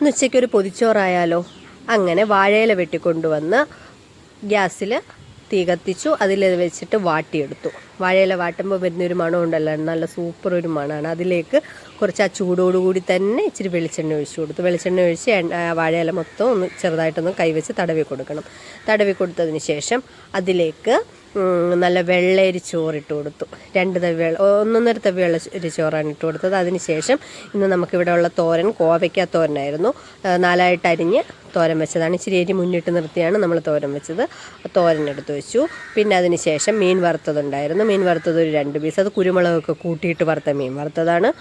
ഇന്ന് ഉച്ചയ്ക്കൊരു പൊതിച്ചോറായാലോ. അങ്ങനെ വാഴയില വെട്ടിക്കൊണ്ടുവന്ന് ഗ്യാസിൽ തീ കത്തിച്ചു, അതിൽ വെച്ചിട്ട് വാട്ടിയെടുത്തു. വാഴയില വാട്ടുമ്പോൾ വരുന്നൊരു മണം ഉണ്ടല്ലോ, നല്ല സൂപ്പർ ഒരു മണമാണ്. അതിലേക്ക് കുറച്ച് ആ ചൂടോടുകൂടി തന്നെ ഇച്ചിരി വെളിച്ചെണ്ണ ഒഴിച്ചു കൊടുത്തു. വെളിച്ചെണ്ണ ഒഴിച്ച് വാഴയില മൊത്തം ഒന്ന് ചെറുതായിട്ടൊന്ന് കൈവച്ച് തടവി കൊടുക്കണം. തടവി കൊടുത്തതിന് ശേഷം അതിലേക്ക് നല്ല വെള്ളരി ചോറിട്ട് കൊടുത്തു. 2 തവി 1.5 തവി വെള്ളരി ചോറാണ് ഇട്ട് കൊടുത്തത്. അതിന് ശേഷം ഇന്ന് നമുക്കിവിടെ ഉള്ള തോരൻ കോവയ്ക്ക തോരനായിരുന്നു. 4ആയിട്ട് അരിഞ്ഞ് തോരൻ വെച്ചതാണ്. ഇച്ചിരി എരി മുന്നിട്ട് നിർത്തിയാണ് നമ്മൾ തോരൻ വെച്ചത്. തോരൻ എടുത്ത് വെച്ചു. പിന്നെ അതിന് ശേഷം മീൻ വറുത്തതുണ്ടായിരുന്നു. മീൻ വറുത്തത് ഒരു 2 പീസ്, അത് കുരുമുളകൊക്കെ കൂട്ടിയിട്ട് വറുത്ത മീൻ വറുത്തതാണ്.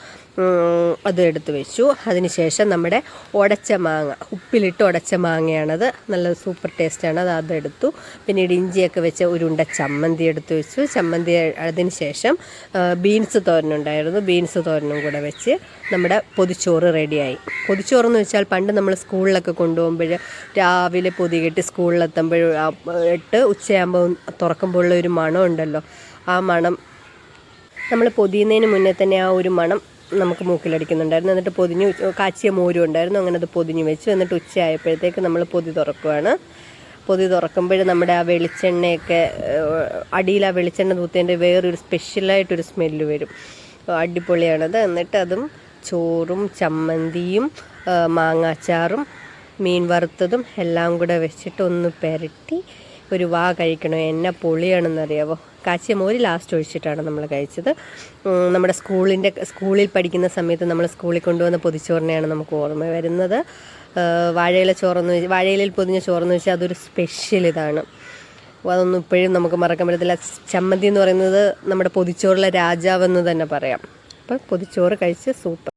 അത് എടുത്ത് വെച്ചു. അതിന് ശേഷം നമ്മുടെ ഉടച്ച മാങ്ങ, ഉപ്പിലിട്ട് ഉടച്ച മാങ്ങയാണത്, നല്ല സൂപ്പർ ടേസ്റ്റാണ്. അതെടുത്തു. പിന്നീട് ഇഞ്ചിയൊക്കെ വെച്ച് ഒരു ഉണ്ട ചമ്മന്തി എടുത്ത് വെച്ചു. ചമ്മന്തി അതിന് ശേഷം ബീൻസ് തോരനുണ്ടായിരുന്നു. ബീൻസ് തോരനും കൂടെ വെച്ച് നമ്മുടെ പൊതിച്ചോറ് റെഡിയായി. പൊതിച്ചോറെന്ന് വെച്ചാൽ പണ്ട് നമ്മൾ സ്കൂളിലൊക്കെ കൊണ്ടുപോകുമ്പോൾ രാവിലെ പൊതി കെട്ടി സ്കൂളിലെത്തുമ്പോൾ ഉച്ചയാകുമ്പോൾ തുറക്കുമ്പോഴുള്ള ഒരു മണം ഉണ്ടല്ലോ, ആ മണം നമ്മൾ പൊതിയുന്നതിന് മുന്നേ തന്നെ ആ ഒരു മണം നമുക്ക് മൂക്കിലടിക്കുന്നുണ്ടായിരുന്നു. എന്നിട്ട് പൊതിഞ്ഞ് കാച്ചിയ മോരും ഉണ്ടായിരുന്നു, അങ്ങനെ അത് പൊതിഞ്ഞ് വെച്ചു. എന്നിട്ട് ഉച്ചയായപ്പോഴത്തേക്ക് നമ്മൾ പൊതി തുറക്കുകയാണ്. പൊതി തുറക്കുമ്പോൾ നമ്മുടെ ആ വെളിച്ചെണ്ണയൊക്കെ അടിയിൽ ആ വെളിച്ചെണ്ണ തൂത്തേൻ്റെ വേറൊരു സ്പെഷ്യലായിട്ടൊരു സ്മെല്ല് വരും. അടിപൊളിയാണത്. എന്നിട്ട് അതും ചോറും ചമ്മന്തിയും മാങ്ങാച്ചാറും മീൻ വറുത്തതും എല്ലാം കൂടെ വെച്ചിട്ട് ഒന്ന് പുരട്ടി ഒരു വാ കഴിക്കണോ. എന്നെ പൊളിയാണെന്നറിയാവോ. കാച്ചിയ മോര് ലാസ്റ്റ് ഒഴിച്ചിട്ടാണ് നമ്മൾ കഴിച്ചത്. നമ്മുടെ സ്കൂളിൽ പഠിക്കുന്ന സമയത്ത് നമ്മൾ സ്കൂളിൽ കൊണ്ടുവന്ന പൊതിച്ചോറിനെയാണ് നമുക്ക് ഓർമ്മ വരുന്നത്. വാഴയിലയിൽ പൊതിഞ്ഞ ചോറെന്ന് വെച്ചാൽ അതൊരു സ്പെഷ്യൽ ഇതാണ്. അതൊന്നും ഇപ്പോഴും നമുക്ക് മറക്കാൻ പറ്റത്തില്ല. ചമ്മന്തി എന്ന് പറയുന്നത് നമ്മുടെ പൊതിച്ചോറിലെ രാജാവെന്ന് തന്നെ പറയാം. അപ്പം പൊതിച്ചോറ് കഴിച്ച് സൂപ്പർ.